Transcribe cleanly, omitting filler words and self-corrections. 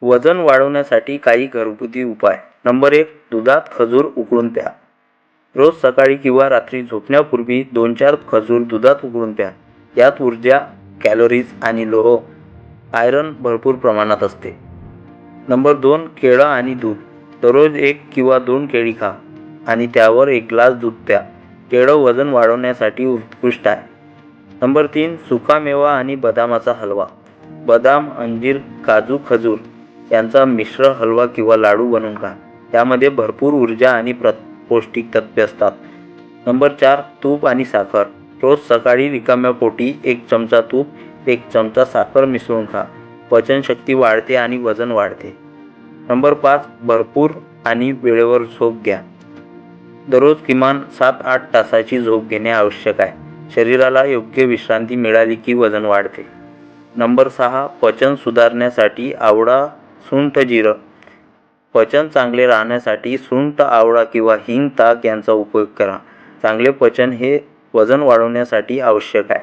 वजन वाढवण्यासाठी काही घरगुती उपाय. नंबर 1. दुधात खजूर उकळून प्या. रोज सकाळी किंवा रात्री झोपण्यापूर्वी 2-4 खजूर दुधात उकळून प्या. यात ऊर्जा, कॅलरीज आणि लोह, आयरन भरपूर प्रमाणात असते. नंबर 2. केळं आणि दूध. दररोज 1 किंवा 2 केळी खा आणि त्यावर 1 ग्लास दूध प्या. केळं वजन वाढवण्यासाठी उत्कृष्ट आहे. नंबर 3. सुकामेवा आणि बदामाचा हलवा. बदाम, अंजीर, काजू, खजूर यांचा मिश्र हलवा किंवा लाडू बनवून खा. त्यामध्ये भरपूर ऊर्जा आणि पौष्टिक तत्वे असतात. नंबर 4. तूप आणि साखर. रोज सकाळी रिकाम्या पोटी 1 चमचा तूप, 1 चमचा साखर मिसळून खा. पचनशक्ती वाढते आणि वजन वाढते. नंबर 5. भरपूर आणि वेळेवर झोप घ्या. दररोज किमान 7-8 तासाची झोप घेणे आवश्यक आहे. शरीराला योग्य विश्रांती मिळाली की वजन वाढते. नंबर 6. पचन सुधारण्यासाठी आवळा, सुंठ, जिरं. पचन चांगले राहण्यासाठी सुंठ, आवळा किंवा हिंग, ताक यांचा उपयोग करा. चांगले पचन हे वजन वाढवण्यासाठी आवश्यक आहे.